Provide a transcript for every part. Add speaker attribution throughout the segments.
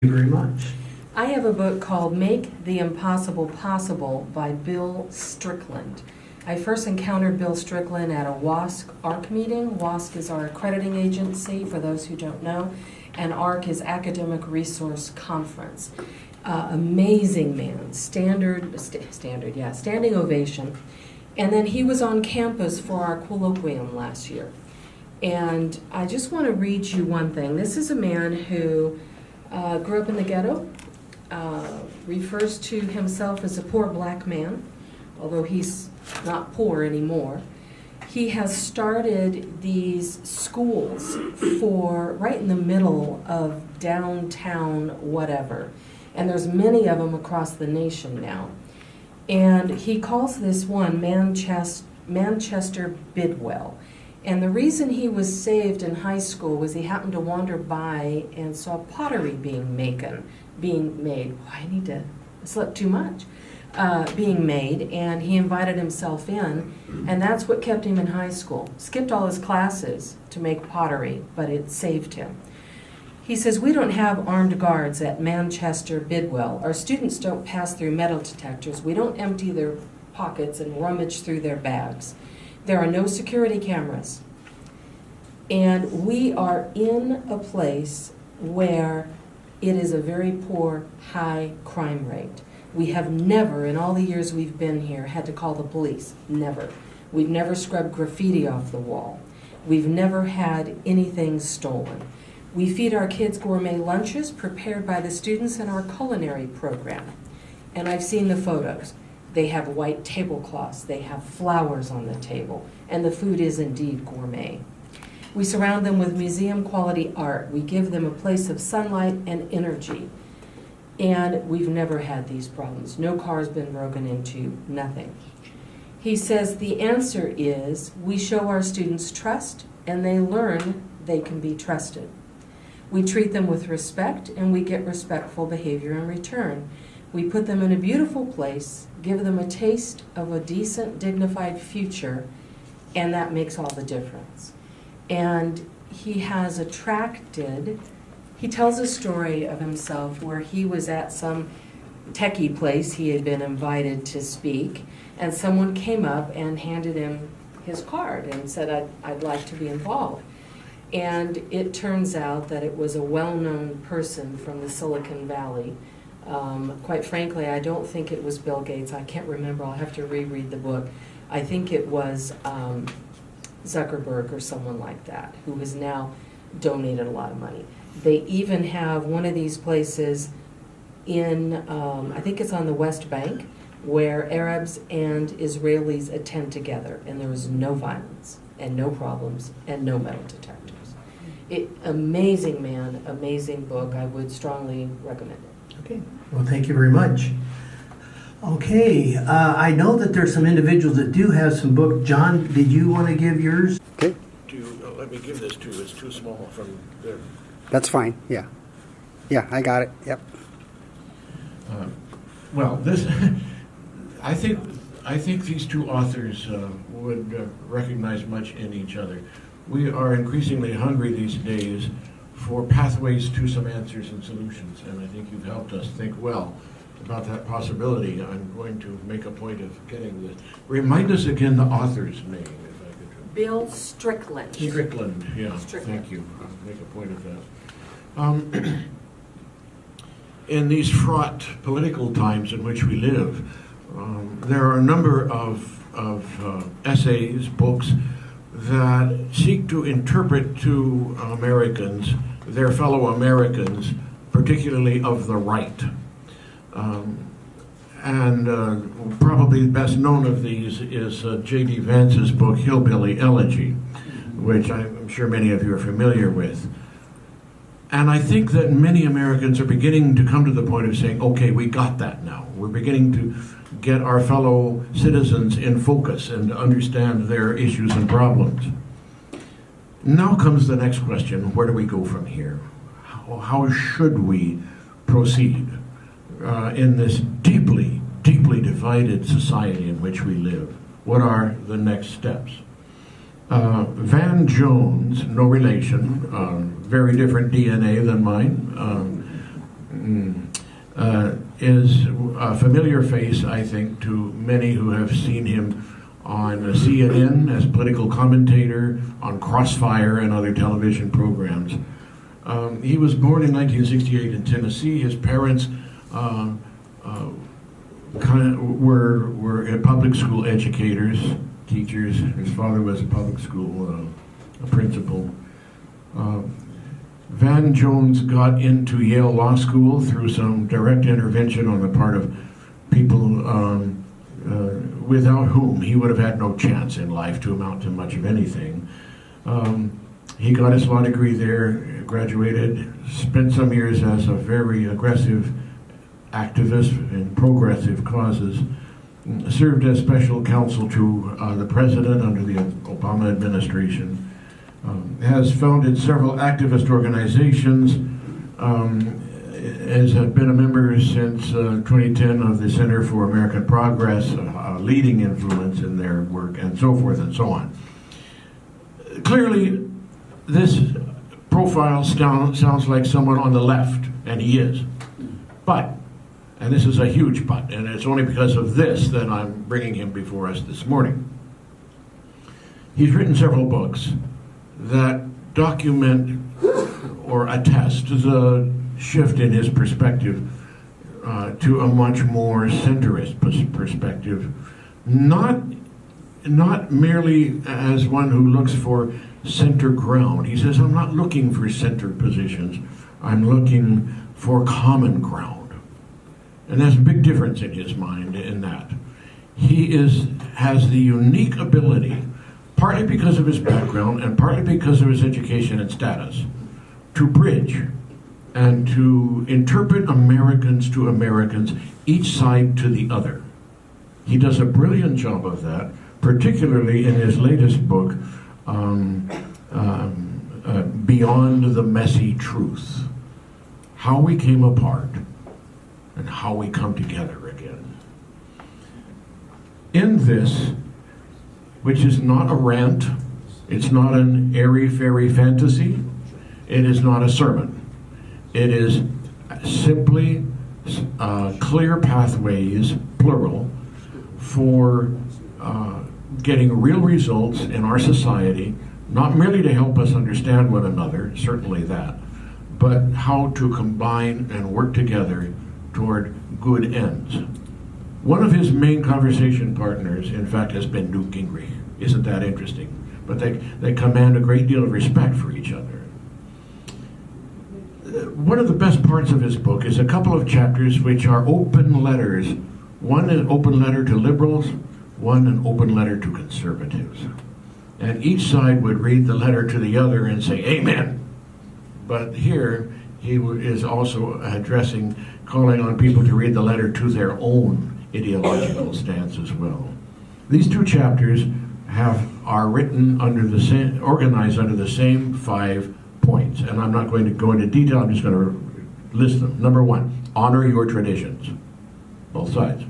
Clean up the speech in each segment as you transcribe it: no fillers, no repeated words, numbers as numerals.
Speaker 1: you very much.
Speaker 2: I have a book called Make the Impossible Possible by Bill Strickland. I first encountered Bill Strickland at a WASC ARC meeting. WASC is our accrediting agency, for those who don't know, and ARC is Academic Resource Conference. Amazing man, standing ovation. And then he was on campus for our colloquium last year. And I just want to read you one thing. This is a man who grew up in the ghetto, refers to himself as a poor black man, although he's not poor anymore. He has started these schools for right in the middle of downtown whatever, and there's many of them across the nation now. And he calls this one Manchester Bidwell. And the reason he was saved in high school was he happened to wander by and saw pottery being made. I slept too much. Being made, and he invited himself in, and that's what kept him in high school. Skipped all his classes to make pottery, but it saved him. He says, "We don't have armed guards at Manchester Bidwell. Our students don't pass through metal detectors. We don't empty their pockets and rummage through their bags. There are no security cameras. And we are in a place where it is a very poor, high crime rate. We have never, in all the years we've been here, had to call the police. Never. We've never scrubbed graffiti off the wall. We've never had anything stolen. We feed our kids gourmet lunches prepared by the students in our culinary program. And I've seen the photos. They have white tablecloths, they have flowers on the table, and the food is indeed gourmet. We surround them with museum quality art. We give them a place of sunlight and energy. And we've never had these problems. No car's been broken into, nothing." He says the answer is we show our students trust, and they learn they can be trusted. We treat them with respect, and we get respectful behavior in return. We put them in a beautiful place, give them a taste of a decent, dignified future, and that makes all the difference. And he has he tells a story of himself where he was at some techie place he had been invited to speak, and someone came up and handed him his card and said, I'd like to be involved. And it turns out that it was a well-known person from the Silicon Valley. Quite frankly, I don't think it was Bill Gates. I can't remember. I'll have to reread the book. I think it was Zuckerberg or someone like that, who has now donated a lot of money. They even have one of these places in, I think it's on the West Bank, where Arabs and Israelis attend together, and there is no violence and no problems and no metal detectors. Amazing man, amazing book. I would strongly recommend it.
Speaker 1: Okay, well, thank you very much. Okay, I know that there's some individuals that do have some book. John, did you want to give yours?
Speaker 3: Okay.
Speaker 4: Let me give this to you. It's too small from there.
Speaker 3: That's fine, yeah. Yeah, I got it, yep.
Speaker 4: Well, this, I think these two authors would recognize much in each other. We are increasingly hungry these days for pathways to some answers and solutions, and I think you've helped us think well about that possibility. I'm going to make a point of getting this. Remind us again the author's name, if I could.
Speaker 2: Bill Strickland.
Speaker 4: Strickland, yeah,
Speaker 2: Strickland.
Speaker 4: Thank you. I'll make a point of that. In these fraught political times in which we live, there are a number of essays, books, that seek to interpret to Americans, their fellow Americans, particularly of the right. And probably best known of these is J.D. Vance's book, Hillbilly Elegy, which I'm sure many of you are familiar with. And I think that many Americans are beginning to come to the point of saying, okay, we got that now. We're beginning to get our fellow citizens in focus and understand their issues and problems. Now comes the next question, where do we go from here? How should we proceed in this deeply, deeply divided society in which we live? What are the next steps? Van Jones, no relation, very different DNA than mine, is a familiar face, I think, to many who have seen him on CNN as political commentator, on Crossfire and other television programs. He was born in 1968 in Tennessee. His parents were public school educators, teachers. His father was a public school principal. Van Jones got into Yale Law School through some direct intervention on the part of people without whom he would have had no chance in life to amount to much of anything. He got his law degree there, graduated, spent some years as a very aggressive activist in progressive causes, served as special counsel to the president under the Obama administration, has founded several activist organizations, has been a member since 2010 of the Center for American Progress, a leading influence in their work, and so forth and so on. Clearly, this profile sounds like someone on the left, and he is. But, and this is a huge but, and it's only because of this that I'm bringing him before us this morning. He's written several books that document or attest to the shift in his perspective to a much more centrist perspective, not merely as one who looks for center ground. He says, I'm not looking for center positions, I'm looking for common ground. And there's a big difference in his mind in that. He has the unique ability, partly because of his background and partly because of his education and status, to bridge and to interpret Americans to Americans, each side to the other. He does a brilliant job of that, particularly in his latest book, Beyond the Messy Truth, How We Came Apart and How We Come Together Again. In this, which is not a rant, it's not an airy-fairy fantasy, it is not a sermon. It is simply clear pathways, plural, for getting real results in our society, not merely to help us understand one another, certainly that, but how to combine and work together toward good ends. One of his main conversation partners, in fact, has been Newt Gingrich. Isn't that interesting? But they command a great deal of respect for each other. One of the best parts of his book is a couple of chapters which are open letters. One an open letter to liberals, one an open letter to conservatives. And each side would read the letter to the other and say, Amen. But here he is also calling on people to read the letter to their own ideological stance as well. These two chapters are written organized under the same 5 points, and I'm not going to go into detail, I'm just going to list them. Number 1, honor your traditions, both sides.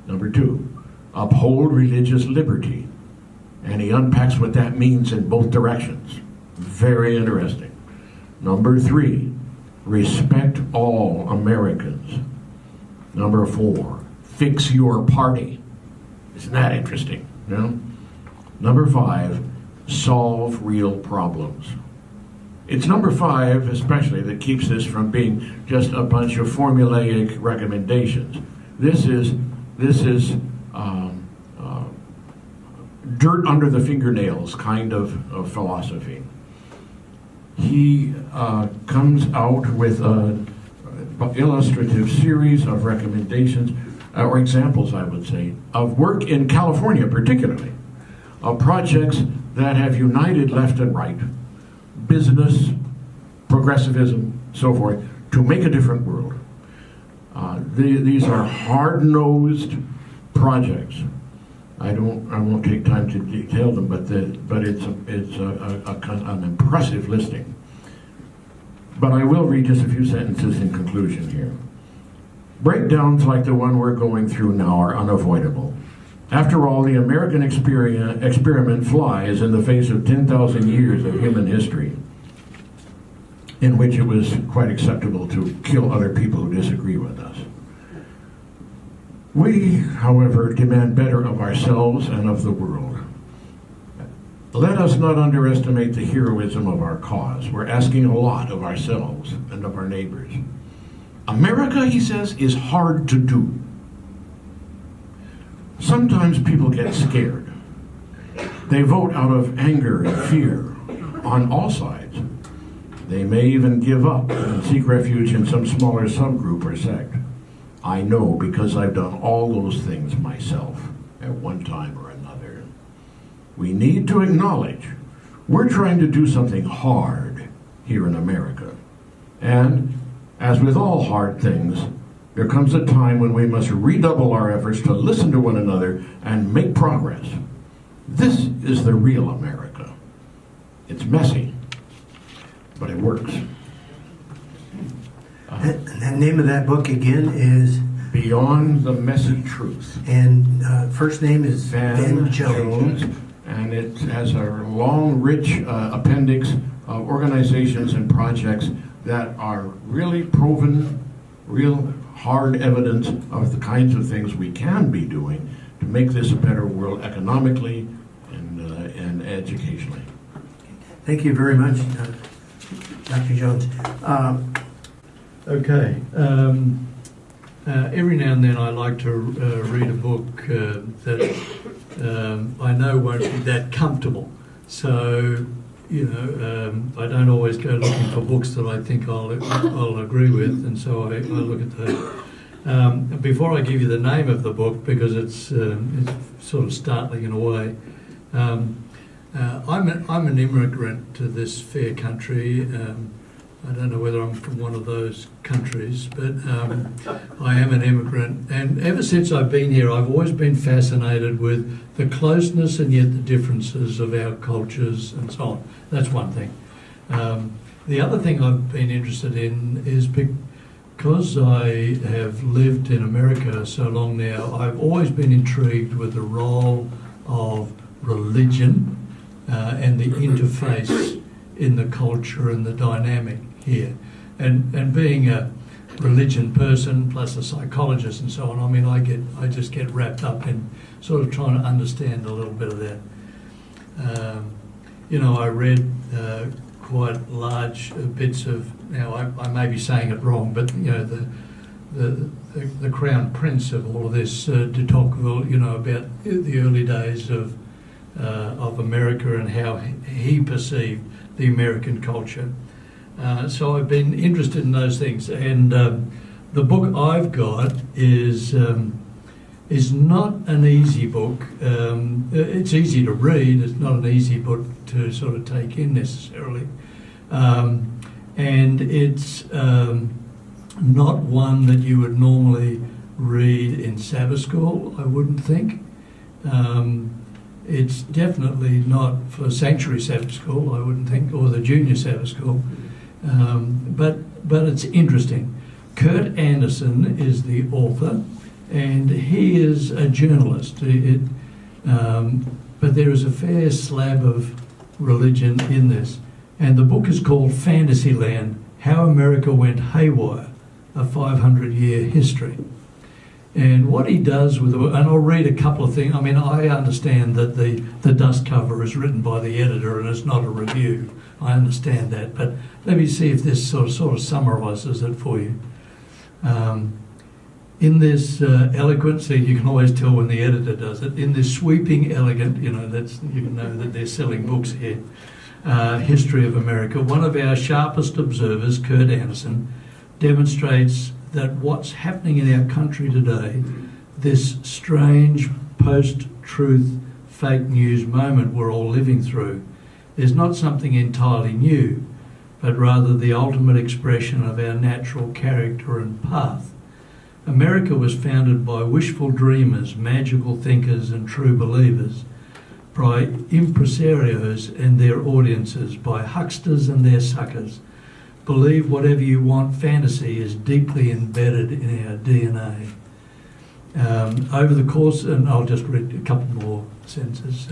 Speaker 4: Number 2, uphold religious liberty, and he unpacks what that means in both directions. Very interesting. Number 3, respect all Americans. Number 4, fix your party. Isn't that interesting? You know? Number 5, solve real problems. It's number 5, especially, that keeps this from being just a bunch of formulaic recommendations. This is dirt under the fingernails kind of philosophy. He comes out with an illustrative series of recommendations, or examples, I would say, of work in California particularly, of projects that have united left and right, business, progressivism, so forth, to make a different world. These are hard-nosed projects. I won't take time to detail them, but it's an impressive listing. But I will read just a few sentences in conclusion here. Breakdowns like the one we're going through now are unavoidable. After all, the American experiment flies in the face of 10,000 years of human history. in which it was quite acceptable to kill other people who disagree with us. We, however, demand better of ourselves and of the world. Let us not underestimate the heroism of our cause. We're asking a lot of ourselves and of our neighbors. America, he says, is hard to do. Sometimes people get scared. They vote out of anger and fear on all sides. They may even give up and seek refuge in some smaller subgroup or sect. I know because I've done all those things myself at one time or another. We need to acknowledge we're trying to do something hard here in America. And as with all hard things, there comes a time when we must redouble our efforts to listen to one another and make progress. This is the real America. It's messy, but it works.
Speaker 1: The name of that book again is?
Speaker 4: Beyond the Messy Truth.
Speaker 1: And first name is Ben Jones.
Speaker 4: And it has a long, rich appendix of organizations and projects that are really proven, real hard evidence of the kinds of things we can be doing to make this a better world economically and educationally.
Speaker 1: Thank you very much, Dr. Jones.
Speaker 5: Okay. Every now and then I like to read a book that I know won't be that comfortable. So, I don't always go looking for books that I think I'll agree with, and so I look at those. Before I give you the name of the book, because it's sort of startling in a way, I'm an immigrant to this fair country. I don't know whether I'm from one of those countries, but I am an immigrant. And ever since I've been here, I've always been fascinated with the closeness and yet the differences of our cultures and so on. That's one thing. The other thing I've been interested in is because I have lived in America so long now, I've always been intrigued with the role of religion and the interface in the culture and the dynamic here. And being a religion person plus a psychologist and so on, I mean, I just get wrapped up in sort of trying to understand a little bit of that. I read quite large bits of, now I may be saying it wrong, but the Crown Prince of all of this de Tocqueville, about the early days of America and how he perceived the American culture. So I've been interested in those things, and the book I've got is not an easy book. It's easy to read. It's not an easy book to sort of take in necessarily, and it's not one that you would normally read in Sabbath school, I wouldn't think. It's definitely not for Sanctuary Sabbath School, I wouldn't think, or the Junior Sabbath School. But it's interesting. Kurt Anderson is the author, and he is a journalist. But there is a fair slab of religion in this. And the book is called Fantasyland, How America Went Haywire, a 500-year history. And what he does with, and I'll read a couple of things. I mean, I understand that the dust cover is written by the editor and it's not a review. I understand that, but let me see if this sort of summarizes it for you. In this eloquent, see, you can always tell when the editor does it, in this sweeping, elegant, you know that they're selling books here, history of America, one of our sharpest observers, Kurt Anderson, demonstrates that what's happening in our country today, this strange post-truth fake news moment we're all living through, is not something entirely new, but rather the ultimate expression of our natural character and path. America was founded by wishful dreamers, magical thinkers and true believers, by impresarios and their audiences, by hucksters and their suckers. Believe whatever you want, fantasy is deeply embedded in our DNA. Over the course, and I'll just read a couple more sentences.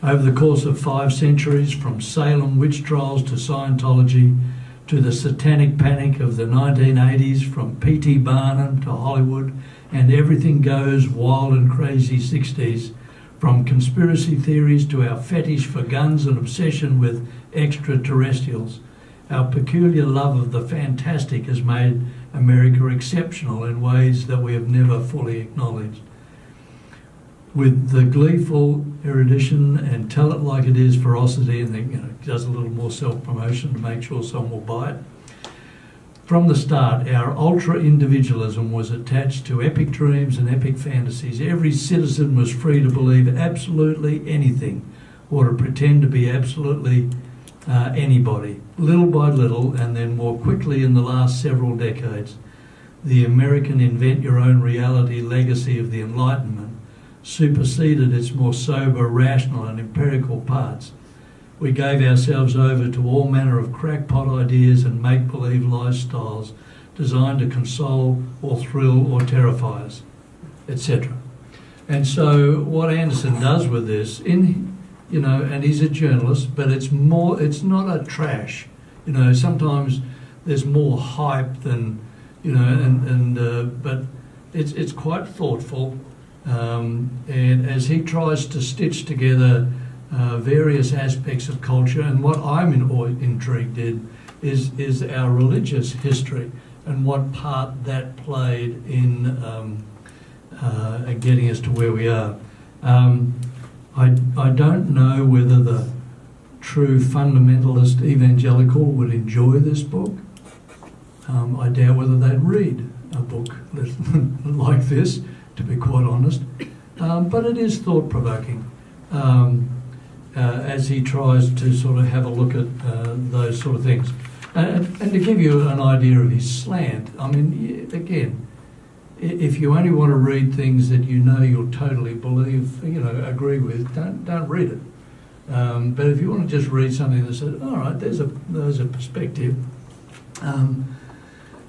Speaker 5: Over the course of 5 centuries, from Salem witch trials to Scientology, to the satanic panic of the 1980s, from P.T. Barnum to Hollywood, and everything goes wild and crazy 60s, from conspiracy theories to our fetish for guns and obsession with extraterrestrials. Our peculiar love of the fantastic has made America exceptional in ways that we have never fully acknowledged. With the gleeful erudition and tell it like it is ferocity, and then does a little more self-promotion to make sure someone will buy it. From the start, our ultra-individualism was attached to epic dreams and epic fantasies. Every citizen was free to believe absolutely anything, or to pretend to be absolutely anybody. Little by little, and then more quickly in the last several decades, the American invent-your-own-reality legacy of the Enlightenment superseded its more sober, rational and empirical parts. We gave ourselves over to all manner of crackpot ideas and make-believe lifestyles designed to console or thrill or terrify us, etc. And so what Anderson does with this, and he's a journalist, but it's not a trash. Sometimes there's more hype than, but it's quite thoughtful. And as he tries to stitch together various aspects of culture, and what I'm intrigued in is our religious history and what part that played in getting us to where we are. I don't know whether the true fundamentalist evangelical would enjoy this book. I doubt whether they'd read a book like this, to be quite honest. But it is thought-provoking as he tries to sort of have a look at those sort of things. And to give you an idea of his slant, I mean, again, if you only want to read things that you'll totally believe, agree with, don't read it. But if you want to just read something that says, all right, there's a perspective.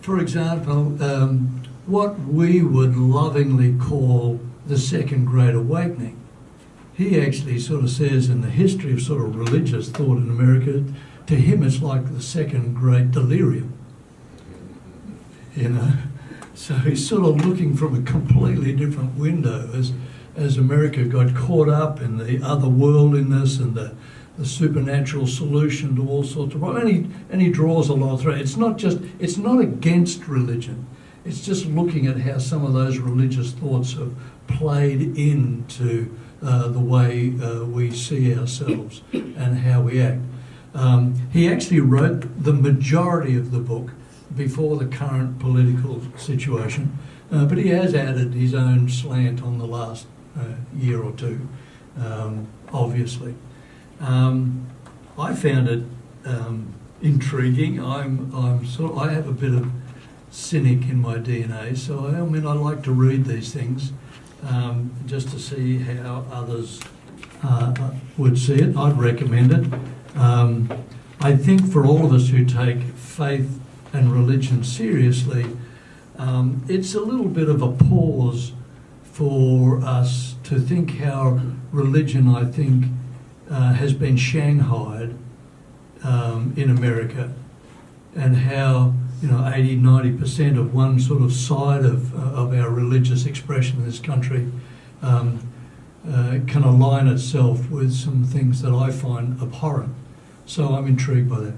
Speaker 5: For example, what we would lovingly call the Second Great Awakening, he actually sort of says in the history of sort of religious thought in America, to him it's like the Second Great Delirium. So he's sort of looking from a completely different window as America got caught up in the otherworldliness and the supernatural solution to all sorts of problems. And he draws a lot of thread. It's not against religion. It's just looking at how some of those religious thoughts have played into the way we see ourselves and how we act. He actually wrote the majority of the book before the current political situation, but he has added his own slant on the last year or two, obviously. I found it intriguing. I have a bit of cynic in my DNA, so I like to read these things just to see how others would see it. I'd recommend it. I think for all of us who take faith and religion seriously, it's a little bit of a pause for us to think how religion, I think, has been shanghaied in America, and how 80-90% of one sort of side of our religious expression in this country can align itself with some things that I find abhorrent. So I'm intrigued by that.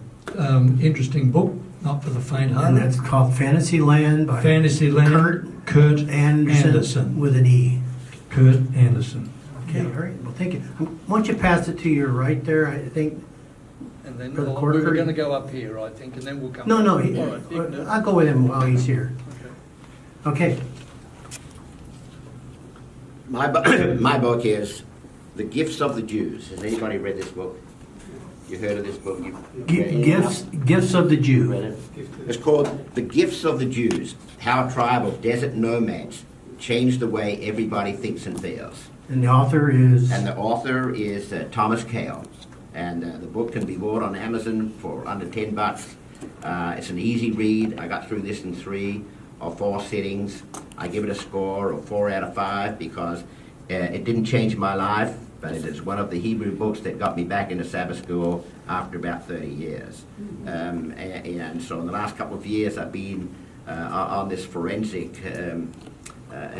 Speaker 5: Interesting book, not for the faint-hearted.
Speaker 1: And that's called Fantasyland by
Speaker 5: Kurt Anderson.
Speaker 1: With an E.
Speaker 5: Kurt Anderson.
Speaker 1: Okay, all right. Well, thank you. Why don't you pass it to your right there, I think.
Speaker 5: And then
Speaker 1: For the
Speaker 5: we
Speaker 1: quarter.
Speaker 5: were going to go up here, I think, and then we'll come
Speaker 1: No,
Speaker 5: back.
Speaker 1: no,
Speaker 5: All right, you can do it.
Speaker 1: I'll go with him while he's here.
Speaker 5: Okay.
Speaker 1: Okay.
Speaker 6: My book is The Gifts of the Jews. Has anybody read this book? You heard of this book?
Speaker 1: Gifts of the
Speaker 6: Read
Speaker 1: Jew.
Speaker 6: it? It's called The Gifts of the Jews, How a Tribe of Desert Nomads Changed the Way Everybody Thinks and Feels.
Speaker 1: And the author is?
Speaker 6: And the author is Thomas Cale. And the book can be bought on Amazon for under $10. It's an easy read. I got through this in 3 or 4 sittings. I give it a score of 4 out of 5 because it didn't change my life, but it is one of the Hebrew books that got me back into Sabbath school after about 30 years. And so in the last couple of years, I've been on this forensic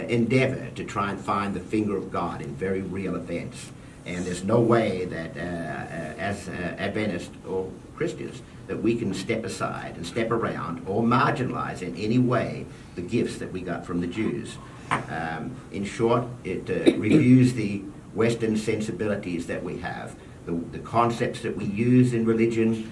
Speaker 6: endeavor to try and find the finger of God in very real events. And there's no way that as Adventists or Christians that we can step aside and step around or marginalize in any way the gifts that we got from the Jews. In short, it reviews the Western sensibilities that we have, the concepts that we use in religion,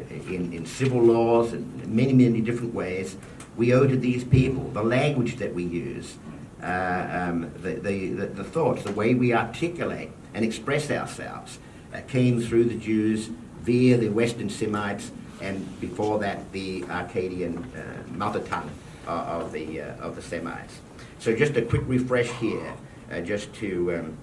Speaker 6: in civil laws, and many, many different ways. We owe to these people the language that we use, the thoughts, the way we articulate and express ourselves came through the Jews via the Western Semites, and before that the Akkadian mother tongue of the Semites. So just a quick refresh here, just to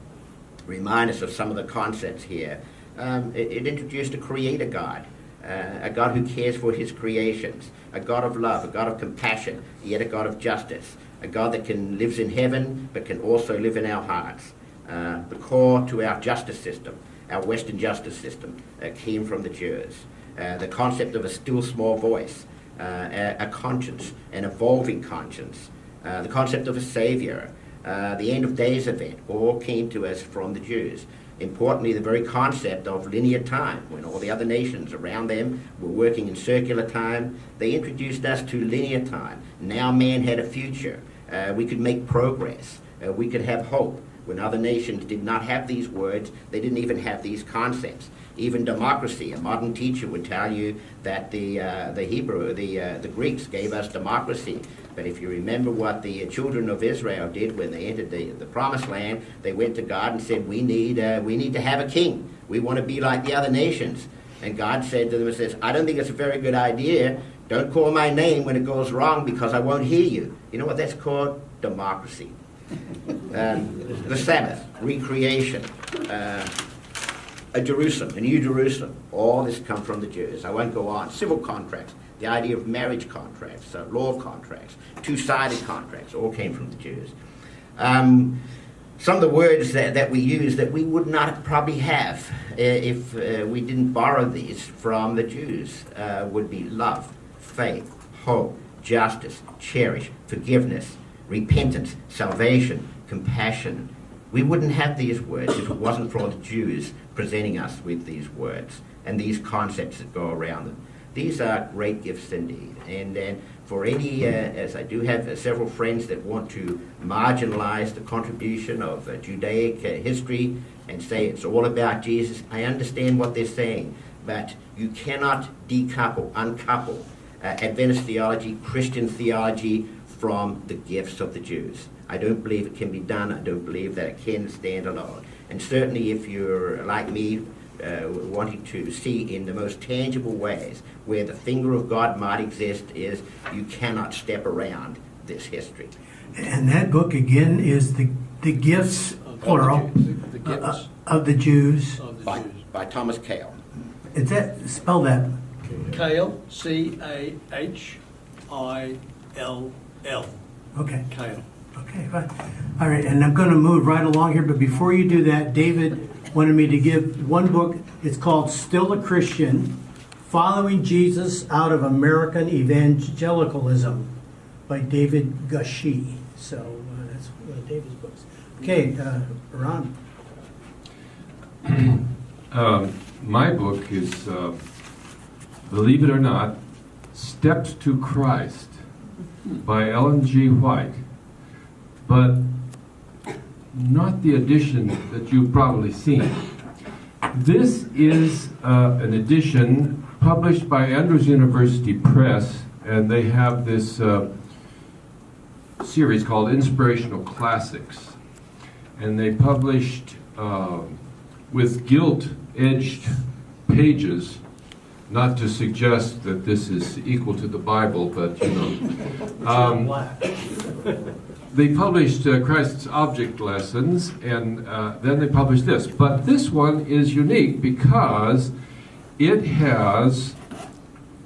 Speaker 6: remind us of some of the concepts here. It introduced a creator God, a God who cares for his creations, a God of love, a God of compassion, yet a God of justice, a God that lives in heaven but can also live in our hearts. The core to our justice system, our Western justice system, came from the Jews. The concept of a still small voice, a conscience, an evolving conscience, the concept of a savior, the end of days event, all came to us from the Jews. Importantly, the very concept of linear time, when all the other nations around them were working in circular time, they introduced us to linear time. Now man had a future. We could make progress. We could have hope. When other nations did not have these words, they didn't even have these concepts. Even democracy, a modern teacher would tell you that the Greeks gave us democracy. But if you remember what the children of Israel did when they entered the promised land, they went to God and said, we need to have a king. We want to be like the other nations. And God said to them, I don't think it's a very good idea. Don't call my name when it goes wrong because I won't hear you. You know what that's called? Democracy. The Sabbath, recreation, a Jerusalem, a new Jerusalem. All this come from the Jews. I won't go on. Civil contracts, the idea of marriage contracts, law contracts, two-sided contracts, all came from the Jews. Some of the words that we use that we would not probably have if we didn't borrow these from the Jews would be love, faith, hope, justice, cherish, forgiveness, repentance, salvation, compassion. We wouldn't have these words if it wasn't for the Jews presenting us with these words and these concepts that go around them. These are great gifts indeed. And for any, as I do have several friends that want to marginalize the contribution of Judaic history and say it's all about Jesus, I understand what they're saying, but you cannot uncouple Adventist theology, Christian theology from the gifts of the Jews. I don't believe it can be done. I don't believe that it can stand alone. And certainly if you're like me, wanting to see in the most tangible ways where the finger of God might exist, is you cannot step around this history.
Speaker 1: And that book again is the gifts, plural,
Speaker 7: The gifts
Speaker 1: of the Jews.
Speaker 7: of the
Speaker 6: By,
Speaker 7: Jews.
Speaker 6: by Thomas Cale.
Speaker 1: Is that, spell that?
Speaker 7: Cale, C-A-H-I-L-L.
Speaker 1: Okay.
Speaker 7: Cale.
Speaker 1: Okay, fine. All right, and I'm going to move right along here, but before you do that, David wanted me to give one book. It's called Still a Christian, Following Jesus Out of American Evangelicalism by David Gushee. So that's one of David's books. Okay, Ron.
Speaker 8: My book is, believe it or not, Steps to Christ by Ellen G. White, but not the edition that you've probably seen. This is an edition published by Andrews University Press, and they have this series called Inspirational Classics. And they published with gilt-edged pages, not to suggest that this is equal to the Bible, but you know. They published Christ's Object Lessons, and then they published this. But this one is unique because it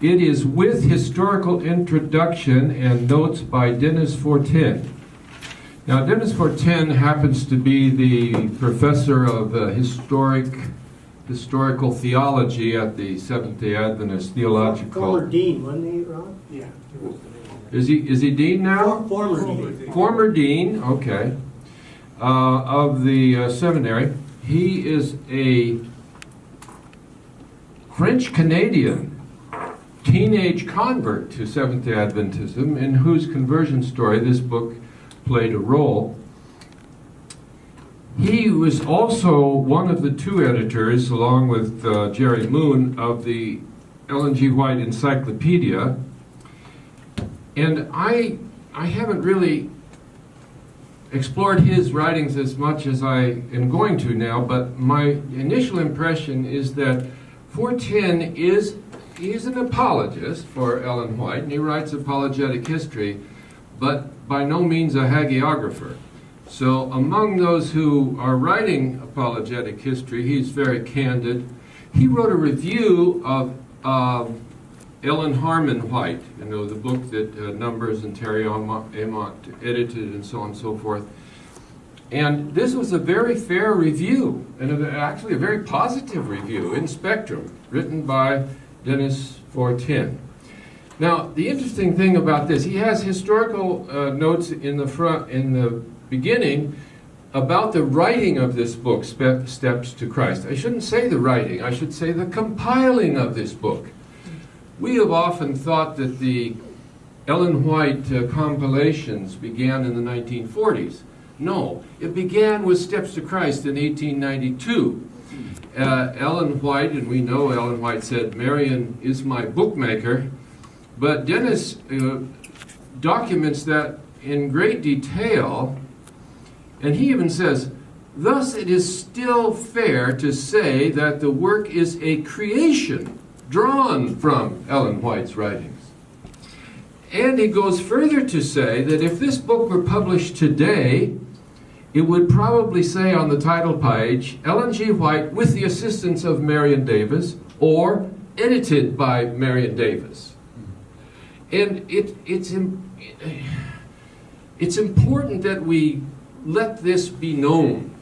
Speaker 8: is with historical introduction and notes by Dennis Fortin. Now, Dennis Fortin happens to be the professor of historical theology at the Seventh-day Adventist Theological.
Speaker 1: Former dean, wasn't he, Ron?
Speaker 9: Yeah.
Speaker 8: Is he dean now?
Speaker 1: Former dean.
Speaker 8: Former dean, okay, of the seminary. He is a French-Canadian teenage convert to Seventh-day Adventism, in whose conversion story this book played a role. He was also one of the two editors, along with Jerry Moon, of the Ellen G. White Encyclopedia. And I haven't really explored his writings as much as I am going to now, but my initial impression is that Fortin he's an apologist for Ellen White, and he writes apologetic history, but by no means a hagiographer. So among those who are writing apologetic history, he's very candid. He wrote a review of Ellen Harmon White, you know, the book that Numbers and Terry Amont edited and so on and so forth. And this was a very fair review, and actually a very positive review in Spectrum, written by Dennis Fortin. Now, the interesting thing about this, he has historical notes in the beginning about the writing of this book, Steps to Christ. I shouldn't say the writing, I should say the compiling of this book. We have often thought that the Ellen White compilations began in the 1940s. No, it began with Steps to Christ in 1892. Ellen White, and we know Ellen White said, "Marion is my bookmaker," but Dennis documents that in great detail, and he even says, "Thus it is still fair to say that the work is a creation drawn from Ellen White's writings." And he goes further to say that if this book were published today, it would probably say on the title page, Ellen G. White with the assistance of Marion Davis, or edited by Marion Davis. And it's important that we let this be known,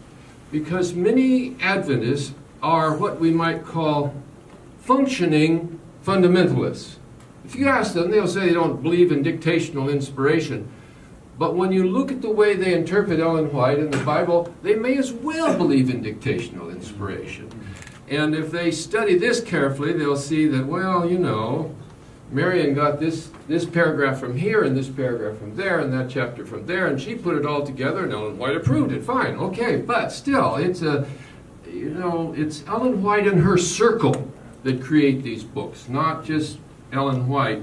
Speaker 8: because many Adventists are what we might call functioning fundamentalists. If you ask them, they'll say they don't believe in dictational inspiration. But when you look at the way they interpret Ellen White in the Bible, they may as well believe in dictational inspiration. And if they study this carefully, they'll see that, well, you know, Marion got this paragraph from here, and this paragraph from there, and that chapter from there, and she put it all together, and Ellen White approved it. Fine, okay, but still, it's Ellen White and her circle that create these books, not just Ellen White.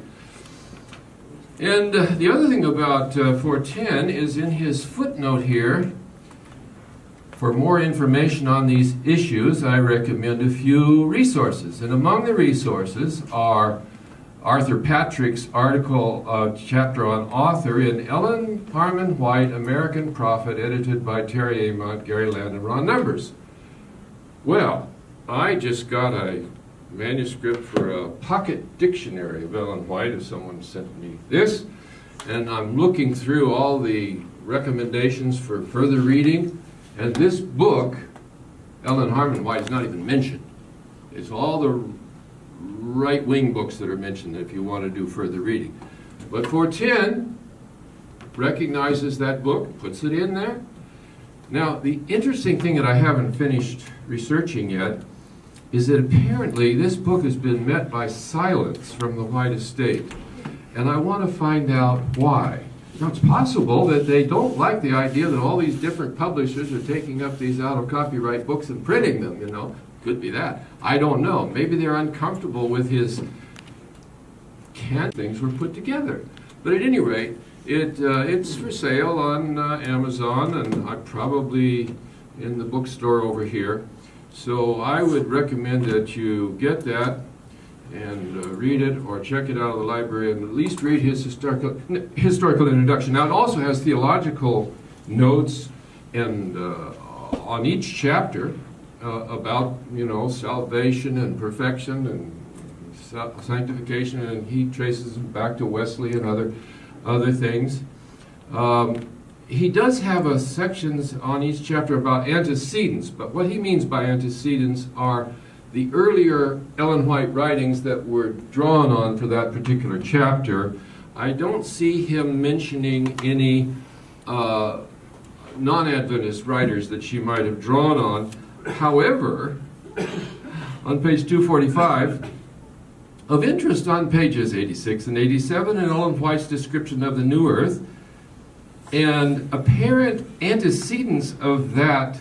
Speaker 8: And the other thing about Fortin is in his footnote here, for more information on these issues, I recommend a few resources. And among the resources are Arthur Patrick's article, chapter on author in Ellen Harmon White, American Prophet, edited by Terry Amont, Gary Land, and Ron Numbers. Well, I just got a manuscript for a pocket dictionary of Ellen White, if someone sent me this, and I'm looking through all the recommendations for further reading, and this book, Ellen Harmon White, is not even mentioned. It's all the right-wing books that are mentioned if you want to do further reading. But Fortin recognizes that book, puts it in there. Now, the interesting thing that I haven't finished researching yet is that apparently this book has been met by silence from the White estate. And I want to find out why. Now, it's possible that they don't like the idea that all these different publishers are taking up these out-of-copyright books and printing them, you know. Could be that. I don't know. Maybe they're uncomfortable with his things were put together. But at any rate, it's for sale on Amazon, and I'm probably in the bookstore over here. So I would recommend that you get that and read it, or check it out of the library, and at least read his historical introduction. Now, it also has theological notes and on each chapter about, you know, salvation and perfection and sanctification, and he traces them back to Wesley and other things. he does have a sections on each chapter about antecedents, but what he means by antecedents are the earlier Ellen White writings that were drawn on for that particular chapter. I don't see him mentioning any non-Adventist writers that she might have drawn on. However, on page 245, of interest on pages 86 and 87 in Ellen White's description of the New Earth, and apparent antecedents of that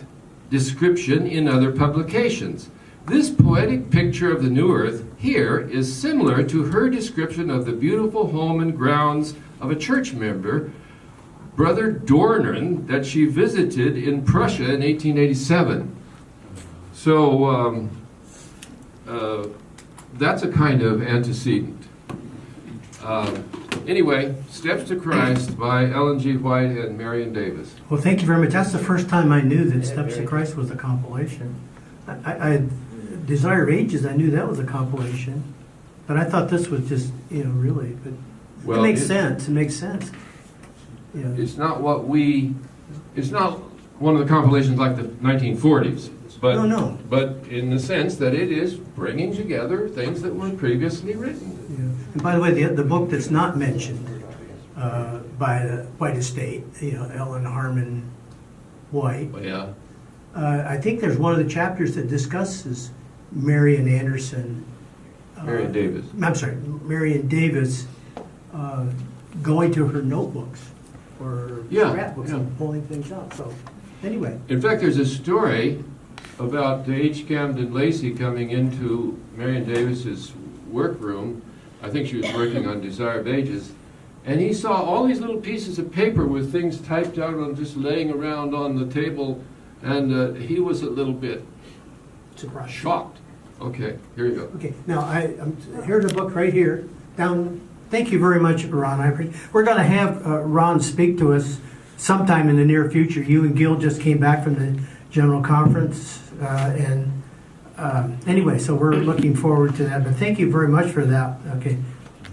Speaker 8: description in other publications. This poetic picture of the New Earth here is similar to her description of the beautiful home and grounds of a church member, Brother Dornan, that she visited in Prussia in 1887. So that's a kind of antecedent. Anyway, Steps to Christ by Ellen G. White and Marion Davis.
Speaker 1: Well, thank you very much. That's the first time I knew that Steps to Christ was a compilation. I Desire of Ages, I knew that was a compilation, but I thought this was just, really. But
Speaker 8: Well,
Speaker 1: it makes sense. It makes sense.
Speaker 8: It's not it's not one of the compilations like the 1940s. But,
Speaker 1: No.
Speaker 8: But in the sense that it is bringing together things that were previously written.
Speaker 1: And by the way, the book that's not mentioned by the White Estate, Ellen Harmon White,
Speaker 8: Yeah.
Speaker 1: I think there's one of the chapters that discusses Marian Anderson.
Speaker 8: Marion Davis.
Speaker 1: I'm sorry, Marion Davis going to her notebooks or
Speaker 8: Yeah,
Speaker 1: scrapbooks
Speaker 8: yeah.
Speaker 1: and pulling things out. So, anyway.
Speaker 8: In fact, there's a story about H. Camden Lacey coming into Marion Davis's workroom. I think she was working on Desire of Ages. And he saw all these little pieces of paper with things typed out on just laying around on the table. And he was a little bit
Speaker 1: Surprise.
Speaker 8: shocked. Okay, here you go.
Speaker 1: Okay, now here's a book right here. Down. Thank you very much, Ron. We're going to have Ron speak to us sometime in the near future. You and Gil just came back from the General Conference, anyway, so we're looking forward to that. But thank you very much for that. Okay,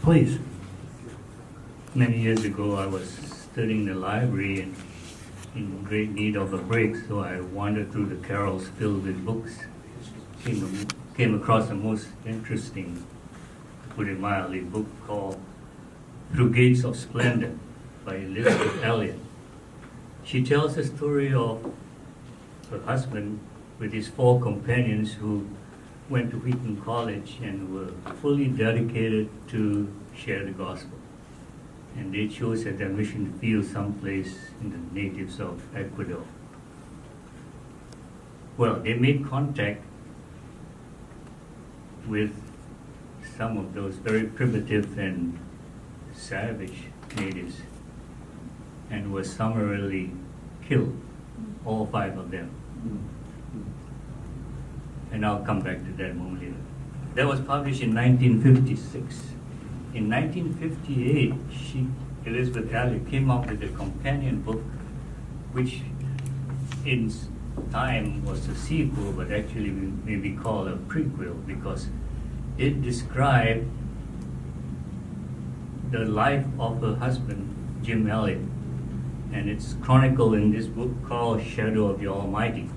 Speaker 1: please.
Speaker 9: Many years ago, I was studying the library and in great need of a break, so I wandered through the carols filled with books. Came across the most interesting, to put it mildly, book called Through Gates of Splendor by Elizabeth Elliot. She tells the story of her husband with his 4 companions who went to Wheaton College and were fully dedicated to share the gospel. And they chose at their mission field someplace in the natives of Ecuador. Well, they made contact with some of those very primitive and savage natives and were summarily killed, all 5 of them. And I'll come back to that moment later. That was published in 1956. In 1958, Elizabeth Elliot came up with a companion book, which in time was a sequel, but actually may be called a prequel because it described the life of her husband, Jim Elliot, and it's chronicled in this book called Shadow of the Almighty,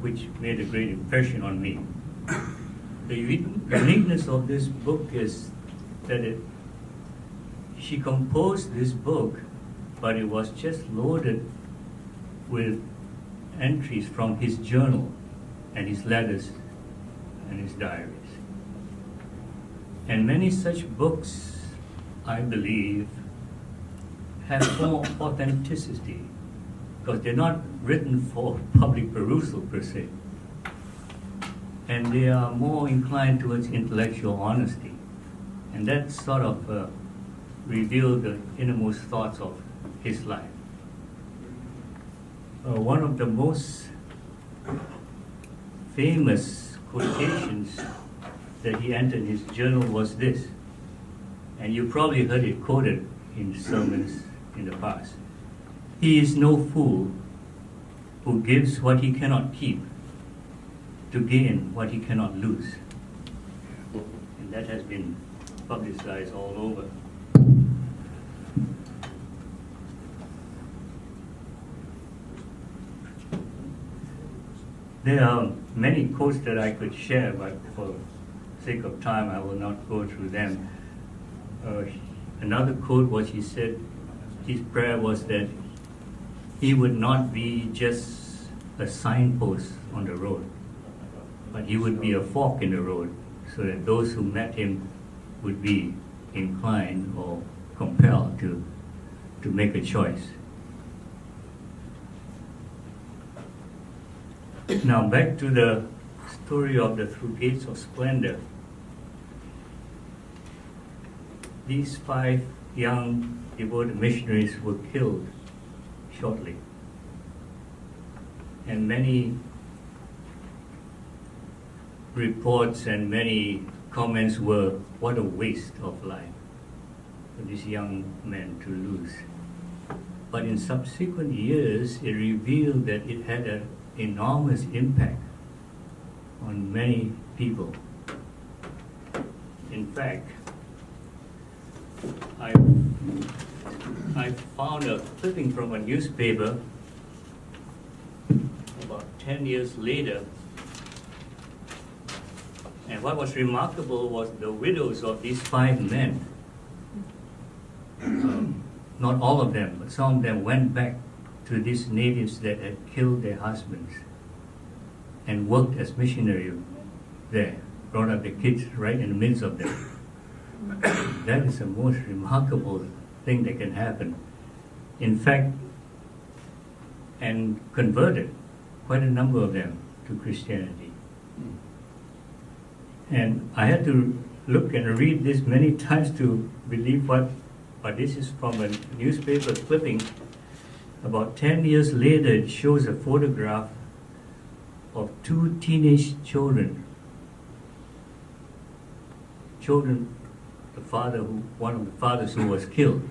Speaker 9: which made a great impression on me. The uniqueness of this book is that she composed this book, but it was just loaded with entries from his journal and his letters and his diaries. And many such books, I believe, have more authenticity because they're not written for public perusal per se. And they are more inclined towards intellectual honesty. And that sort of revealed the innermost thoughts of his life. One of the most famous quotations that he entered in his journal was this, and you probably heard it quoted in sermons in the past. He is no fool who gives what he cannot keep to gain what he cannot lose. And that has been publicized all over. There are many quotes that I could share, but for sake of time, I will not go through them. Another quote was he said, his prayer was that he would not be just a signpost on the road, but he would be a fork in the road, so that those who met him would be inclined or compelled to make a choice. Now back to the story of the Through Gates of Splendor. These 5 young devoted missionaries were killed shortly. And many reports and many comments were, what a waste of life for these young men to lose. But in subsequent years, it revealed that it had an enormous impact on many people. In fact, I found a clipping from a newspaper about 10 years later, and what was remarkable was the widows of these 5 men. Not all of them, but some of them went back to these natives that had killed their husbands and worked as missionaries there, brought up the kids right in the midst of them. That is the most remarkable thing that can happen. In fact, and converted quite a number of them to Christianity. And I had to look and read this many times to believe what, but this is from a newspaper clipping. About 10 years later, it shows a photograph of 2 teenage children. One of the fathers who was killed,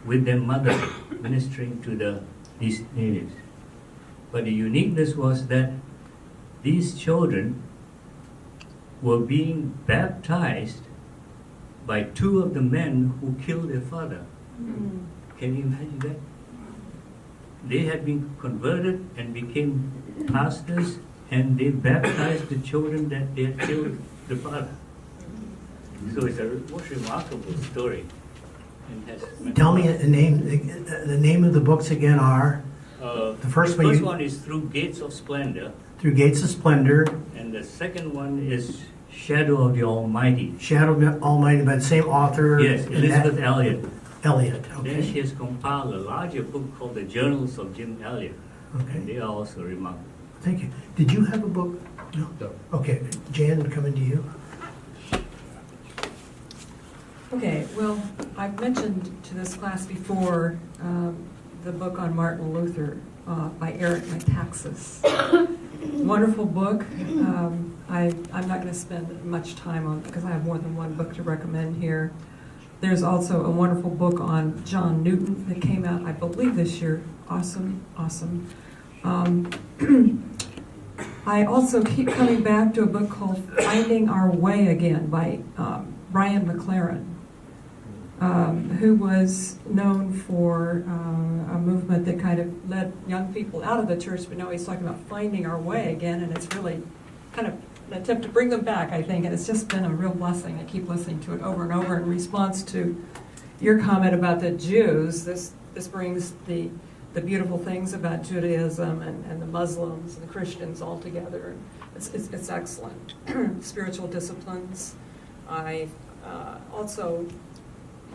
Speaker 9: with their mother ministering to these natives. But the uniqueness was that these children were being baptized by 2 of the men who killed their father. Can you imagine that? They had been converted and became pastors, and they baptized the children that they had killed the father. So it's a most remarkable story. And has
Speaker 1: Tell me the name of the books again are? The first one
Speaker 9: is Through Gates of Splendor.
Speaker 1: Through Gates of Splendor.
Speaker 9: And the second one is Shadow of the Almighty.
Speaker 1: Shadow of the Almighty, by the same author.
Speaker 9: Yes, Elizabeth Elliot.
Speaker 1: Elliot,
Speaker 9: Then
Speaker 1: okay.
Speaker 9: she has compiled a larger book called The Journals of Jim Elliot.
Speaker 1: Okay.
Speaker 9: They are also remarkable.
Speaker 1: Thank you. Did you have a book? No? Okay, Jan, coming to you.
Speaker 10: Okay, well, I've mentioned to this class before the book on Martin Luther by Eric Metaxas. Wonderful book. I'm not going to spend much time on it because I have more than one book to recommend here. There's also a wonderful book on John Newton that came out, I believe, this year. Awesome, awesome. I also keep coming back to a book called Finding Our Way Again by Brian McLaren, who was known for a movement that kind of led young people out of the church, but now he's talking about finding our way again, and it's really kind of an attempt to bring them back, I think, and it's just been a real blessing. I keep listening to it over and over in response to your comment about the Jews. This brings the beautiful things about Judaism and the Muslims and the Christians all together. It's excellent. Spiritual disciplines. I also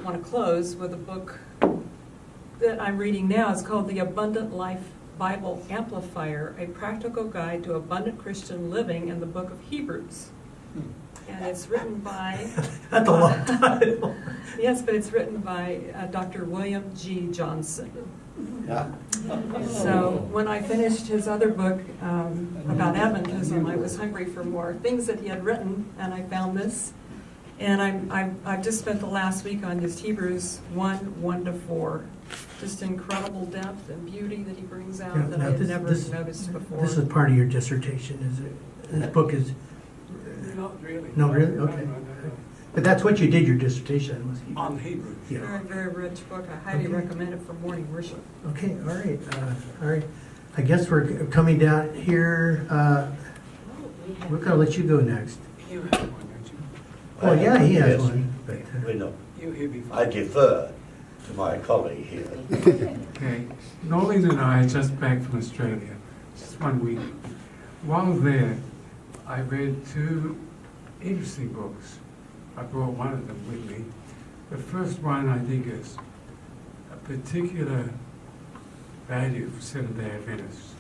Speaker 10: want to close with a book that I'm reading now. It's called The Abundant Life Bible Amplifier, A Practical Guide to Abundant Christian Living in the Book of Hebrews. And it's written by...
Speaker 1: That's a long title.
Speaker 10: Yes, but it's written by Dr. William G. Johnson. So when I finished his other book about Adventism, I was hungry for more things that he had written, and I found this. And I've just spent the last week on just Hebrews 1:1-4. Just incredible depth and beauty that he brings out that I had never noticed before.
Speaker 1: This is part of your dissertation, is it? This book is...
Speaker 7: Not really.
Speaker 1: No, really? Okay. But that's what you did your dissertation on, was Hebrew.
Speaker 7: On Hebrew.
Speaker 1: Yeah.
Speaker 10: Very, very rich book. I highly recommend it for morning worship.
Speaker 1: Okay, all right. I guess we're coming down here. We're gonna let you go next.
Speaker 7: You have one, don't you?
Speaker 1: Oh, yeah, he has
Speaker 11: Yes.
Speaker 1: one. But,
Speaker 11: Well, no,
Speaker 7: You hear before.
Speaker 11: I defer to my colleague here.
Speaker 7: Okay. Nolan and I are just back from Australia, just 1 week. While there, I read 2 interesting books. I brought one of them with me. The first one, I think, is a particular value for Seventh-day Adventists.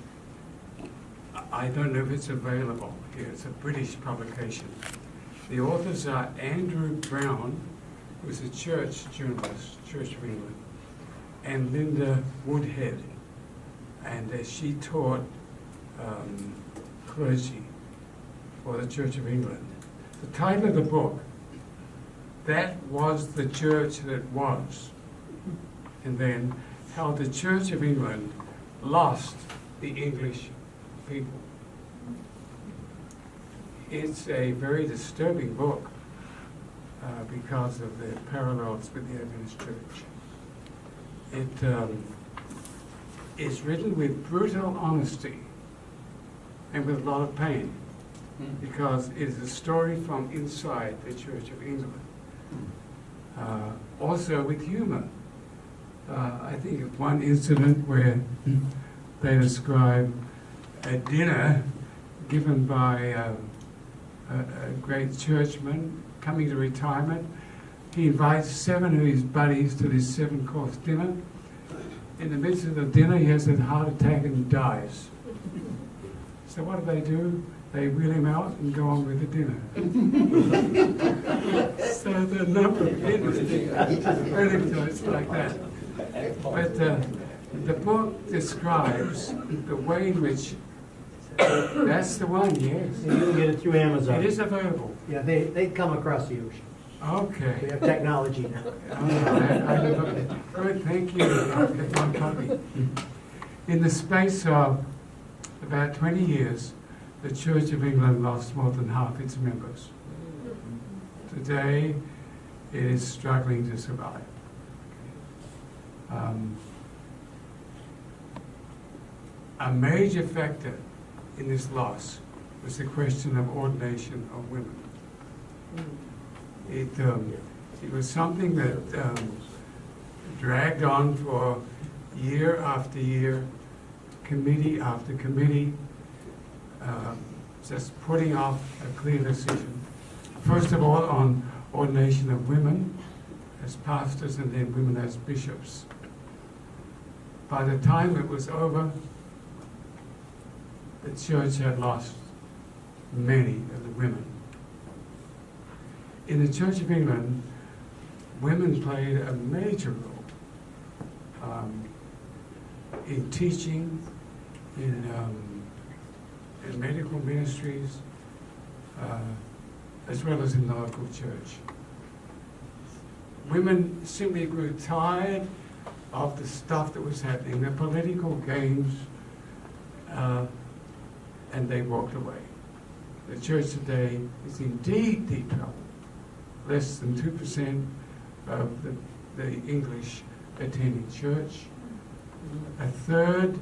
Speaker 7: I don't know if it's available here. It's a British publication. The authors are Andrew Brown, who's a church journalist, Church of England, and Linda Woodhead. And she taught clergy for the Church of England. The title of the book, That Was the Church That Was, and then how the Church of England lost the English people. It's a very disturbing book because of the parallels with the Adventist Church. It is written with brutal honesty and with a lot of pain because it is a story from inside the Church of England. Also with humor. I think of one incident where they describe a dinner given by a great churchman coming to retirement. He invites 7 of his buddies to this 7-course dinner. In the midst of the dinner, he has a heart attack and dies. So what do? They wheel him out and go on with the dinner. So the number of interesting anecdotes like that. But the book describes the way in which, that's the one, yes.
Speaker 1: you can get it through Amazon.
Speaker 7: It is available.
Speaker 1: Yeah, they come across the ocean. We
Speaker 7: Okay.
Speaker 1: have technology now.
Speaker 7: Good, thank you. I'll get one copy. In the space of about 20 years, the Church of England lost more than half its members. Today, it is struggling to survive. A major factor in this loss was the question of ordination of women. It was something that dragged on for year after year, committee after committee, just putting off a clear decision. First of all, on ordination of women as pastors and then women as bishops. By the time it was over, the church had lost many of the women. In the Church of England, women played a major role in teaching, in medical ministries, as well as in the local church. Women simply grew tired of the stuff that was happening, the political games, and they walked away. The church today is in deep, deep trouble. Less than 2% of the English attending church. A third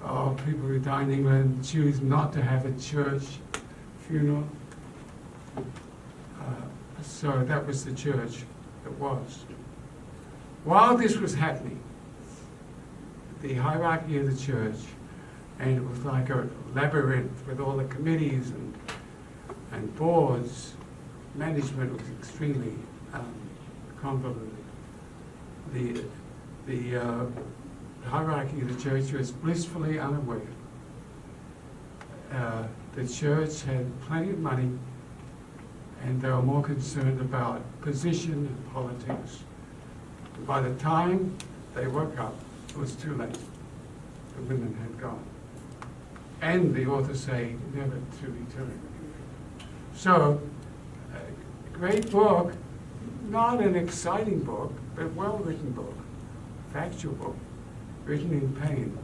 Speaker 7: of people who die in England choose not to have a church funeral. So that was the church that was. While this was happening, the hierarchy of the church, and it was like a labyrinth with all the committees and boards, management was extremely convoluted. The hierarchy of the church was blissfully unaware. The church had plenty of money, and they were more concerned about position and politics. And by the time they woke up, it was too late. The women had gone. And the authors say, never to return. So, a great book, not an exciting book, but well-written book, factual book, written in pain.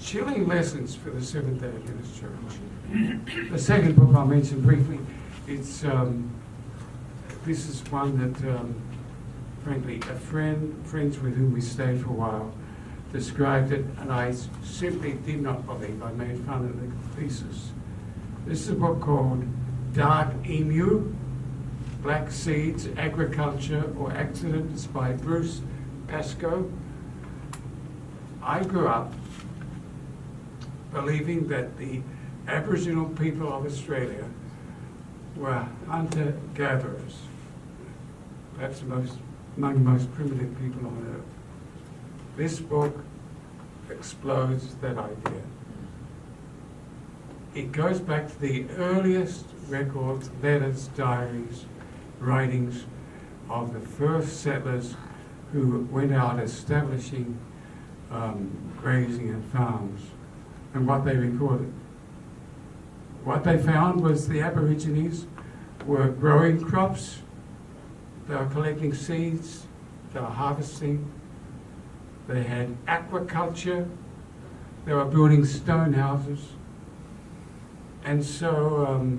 Speaker 7: Chilling lessons for the Seventh-day Adventist Church. The second book I'll mention briefly, it's this is one that, frankly, friends with whom we stayed for a while, described it, and I simply did not believe. I made fun of the thesis. This is a book called Dark Emu, Black Seeds, Agriculture or Accidents by Bruce Pascoe. I grew up believing that the Aboriginal people of Australia were hunter-gatherers, perhaps among the most primitive people on earth. This book explodes that idea. It goes back to the earliest records, letters, diaries, writings of the first settlers who went out establishing grazing and farms, and what they recorded. What they found was the Aborigines were growing crops, they were collecting seeds, they were harvesting, they had aquaculture, they were building stone houses. And so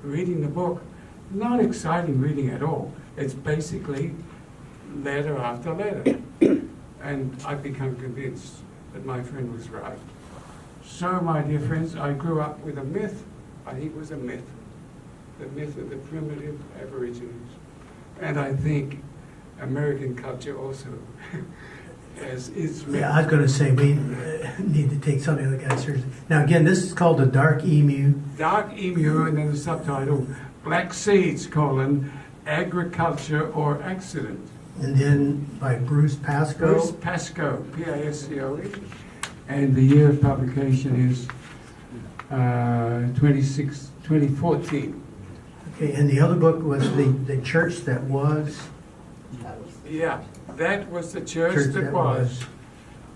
Speaker 7: reading the book, not exciting reading at all. It's basically letter after letter. And I've become convinced that my friend was right. So, my dear friends, I grew up with a myth. I think it was a myth. The myth of the primitive Aborigines. And I think American culture also has its myth.
Speaker 1: Yeah, I was going to say we need to take something like that seriously. Now, again, this is called The Dark Emu.
Speaker 7: Dark Emu, and then the subtitle, Black Seeds, Agriculture or Accident.
Speaker 1: And then by Bruce Pascoe.
Speaker 7: Bruce Pascoe, P-A-S-C-O-E. And the year of publication is 2014.
Speaker 1: Okay, and the other book was the Church That Was.
Speaker 7: Yeah, that was the church that was.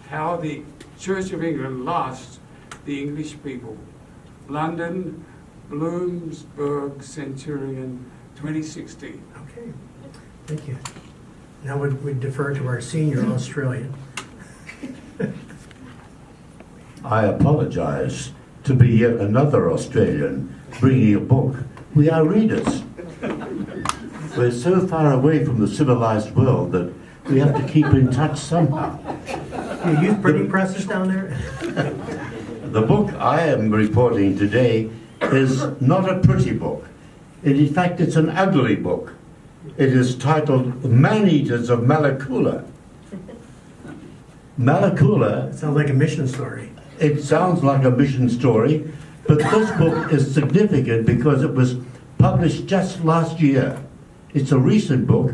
Speaker 7: How the Church of England lost the English people. London, Bloomsburg Centurion, 2016.
Speaker 1: Okay, thank you. Now we defer to our senior Australian.
Speaker 11: I apologize to be yet another Australian bringing a book. We are readers. We're so far away from the civilized world that we have to keep in touch somehow.
Speaker 1: You use printing presses down there?
Speaker 11: The book I am reporting today is not a pretty book. In fact, it's an ugly book. It is titled Man-Eaters of Malakula. Malakula.
Speaker 1: Sounds like a mission story.
Speaker 11: It sounds like a mission story, but this book is significant because it was published just last year. It's a recent book,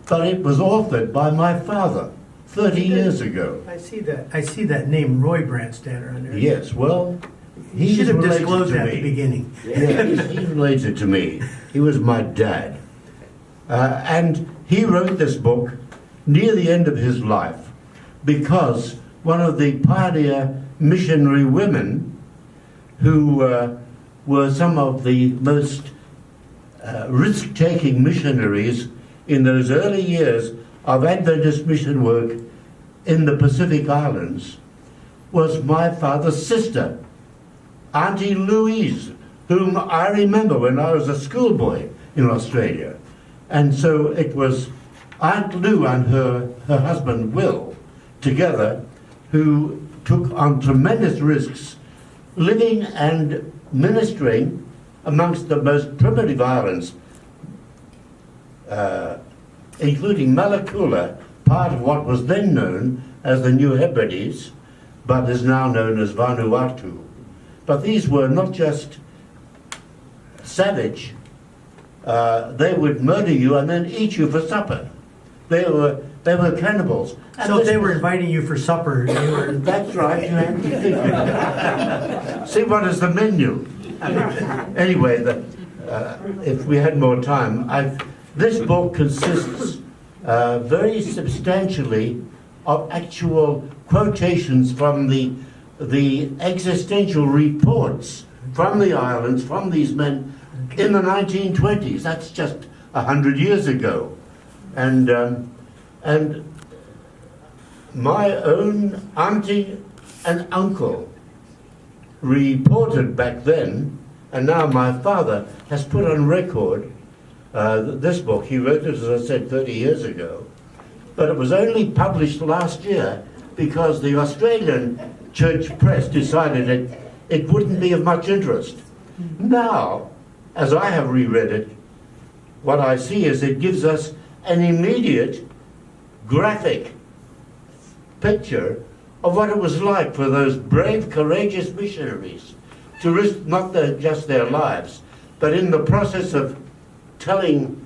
Speaker 11: but it was authored by my father 30 years ago.
Speaker 1: I see that name, Roy Brandstatter, on there.
Speaker 11: Yes, well,
Speaker 1: He should have disclosed that at the
Speaker 11: me.
Speaker 1: beginning.
Speaker 11: Yeah, he's related to me. He was my dad. And he wrote this book near the end of his life because one of the pioneer missionary women who were some of the most risk-taking missionaries in those early years of Adventist mission work in the Pacific Islands was my father's sister, Auntie Louise, whom I remember when I was a schoolboy in Australia. And so it was Aunt Lou and her husband Will together who took on tremendous risks living and ministering amongst the most primitive islands, including Malakula, part of what was then known as the New Hebrides, but is now known as Vanuatu. But these were not just savage, they would murder you and then eat you for supper. They were cannibals. And
Speaker 1: So if they were inviting you for supper, they were...
Speaker 11: That's right, you have to think. See, what is the menu? Anyway, if we had more time, this book consists very substantially of actual quotations from the existential reports from the islands, from these men in the 1920s. That's just 100 years ago. And my own auntie and uncle reported back then, and now my father has put on record this book. He wrote it, as I said, 30 years ago, but it was only published last year because the Australian church press decided it wouldn't be of much interest. Now, as I have reread it, what I see is it gives us an immediate, graphic picture of what it was like for those brave, courageous missionaries to risk not just their lives, but in the process of telling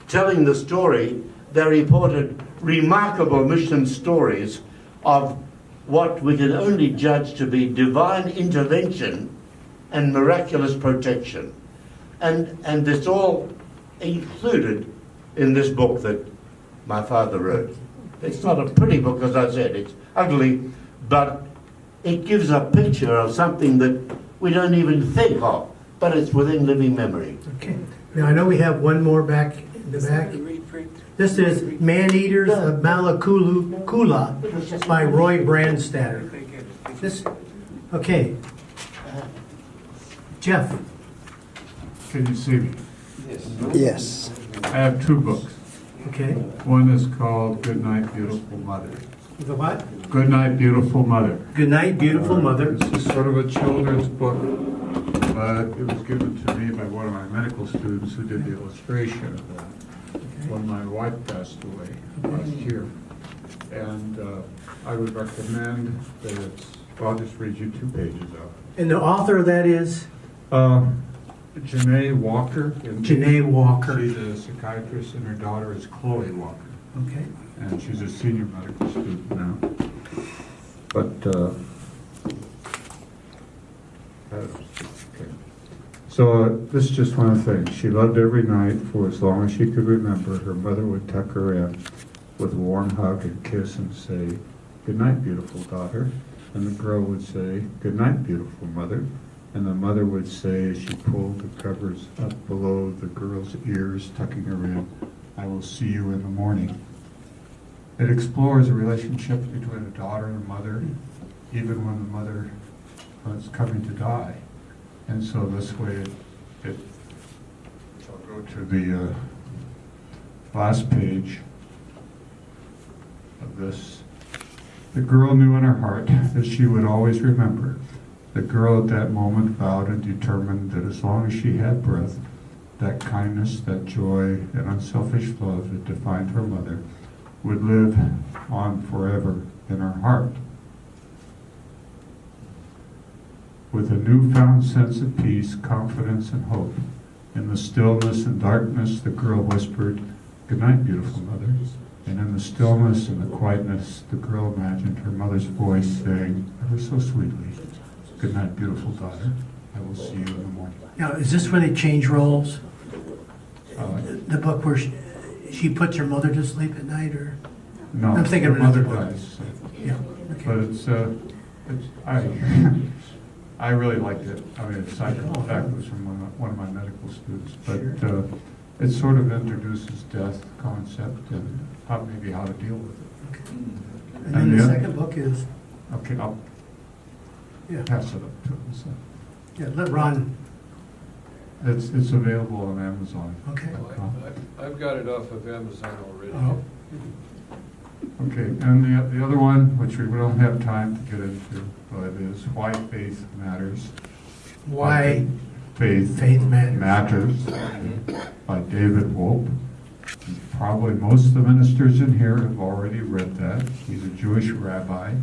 Speaker 11: the story, they reported remarkable mission stories of what we can only judge to be divine intervention and miraculous protection. And it's all included in this book that my father wrote. It's not a pretty book, as I said, it's ugly, but it gives a picture of something that we don't even think of, but it's within living memory.
Speaker 1: Okay. Now, I know we have one more back in the back. This is Man-Eaters of Malakula by Roy Brandstatter. Okay. Jeff.
Speaker 12: Can you see me?
Speaker 3: Yes.
Speaker 12: I have two books.
Speaker 1: Okay.
Speaker 12: One is called Good Night, Beautiful Mother.
Speaker 1: The what?
Speaker 12: Good Night, Beautiful Mother.
Speaker 1: Good Night, Beautiful Mother.
Speaker 12: This is sort of a children's book, but it was given to me by one of my medical students who did the illustration of that when my wife passed away last year. And I would recommend that I'll just read you 2 pages of it.
Speaker 1: And the author of that is?
Speaker 12: Janae Walker.
Speaker 1: Janae Walker.
Speaker 12: She's a psychiatrist, and her daughter is Chloe Walker.
Speaker 1: Okay.
Speaker 12: And she's a senior medical student now. But, okay. So this is just one thing. She loved every night for as long as she could remember. Her mother would tuck her in with a warm hug and kiss and say, "Good night, beautiful daughter." And the girl would say, "Good night, beautiful mother." And the mother would say, as she pulled the covers up below the girl's ears, tucking her in, "I will see you in the morning." It explores a relationship between a daughter and a mother, even when the mother is coming to die. And so this way, I'll go to the last page of this. The girl knew in her heart that she would always remember. The girl at that moment vowed and determined that as long as she had breath, that kindness, that joy, and unselfish love that defined her mother would live on forever in her heart. With a newfound sense of peace, confidence, and hope, in the stillness and darkness, the girl whispered, "Good night, beautiful mother." And in the stillness and the quietness, the girl imagined her mother's voice saying, ever so sweetly, "Good night, beautiful daughter. I will see you in the morning."
Speaker 1: Now, is this where they change roles?
Speaker 12: Uh,
Speaker 1: The book where she puts her mother to sleep at night, or?
Speaker 12: No,
Speaker 1: I'm thinking
Speaker 12: her
Speaker 1: of another
Speaker 12: mother
Speaker 1: book.
Speaker 12: dies.
Speaker 1: Yeah.
Speaker 12: But
Speaker 1: Okay.
Speaker 12: I really liked it. I mean, aside from the fact it was from one of my medical students, but it sort of introduces death concept and maybe how to deal with it.
Speaker 1: And then the second book is?
Speaker 12: Okay, I'll
Speaker 1: Yeah.
Speaker 12: pass it up to him. So.
Speaker 1: Yeah. Let Ron.
Speaker 12: It's available on Amazon.
Speaker 1: Okay.
Speaker 8: I've got it off of Amazon already.
Speaker 1: Oh.
Speaker 12: Okay, and the other one, which we don't have time to get into, but is Why Faith Matters.
Speaker 1: Why
Speaker 12: Faith
Speaker 1: Matters.
Speaker 12: By David Wolpe. Probably most of the ministers in here have already read that. He's a Jewish rabbi.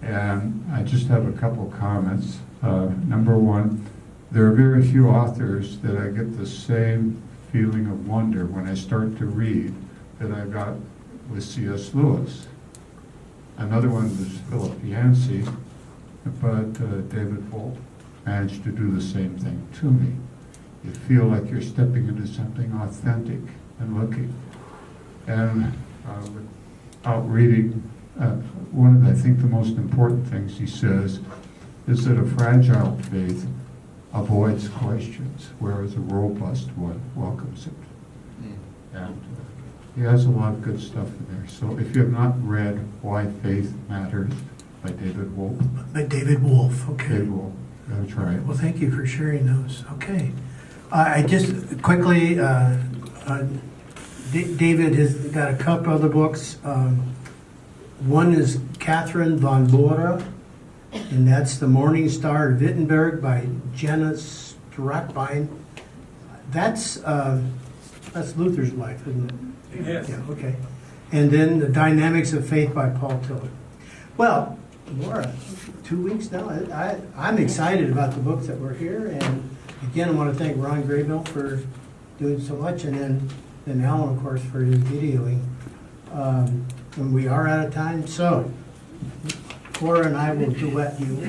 Speaker 12: And I just have a couple comments. Number one, there are very few authors that I get the same feeling of wonder when I start to read that I got with C.S. Lewis. Another one was Philip Yancey, but David Wolpe managed to do the same thing to me. You feel like you're stepping into something authentic and looking. And without reading, one of, I think, the most important things he says is that a fragile faith avoids questions, whereas a robust one welcomes it. And he has a lot of good stuff in there. So if you have not read Why Faith Matters by David Wolpe.
Speaker 1: By David Wolfe, okay.
Speaker 12: David Wolpe, that's right.
Speaker 1: Well, thank you for sharing those. Okay. I just quickly, David has got a couple other books. One is Catherine von Bora, and that's The Morning Star of Wittenberg by Jenna Stratbein. That's Luther's wife, isn't it?
Speaker 7: Yes.
Speaker 1: Yeah, okay. And then The Dynamics of Faith by Paul Tiller. Well, Laura, 2 weeks now. I'm excited about the books that were here, and again, I want to thank Ron Graybill for doing so much, and then Alan, of course, for his videoing. And we are out of time, so Cora and I will duet you.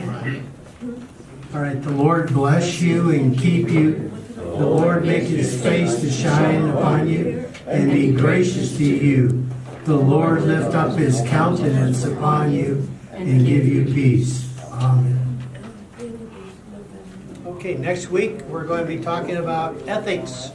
Speaker 1: All right, the Lord bless you and keep you. The Lord make his face to shine upon you and be gracious to you. The Lord lift up his countenance upon you and give you peace. Amen. Okay, next week we're going to be talking about ethics.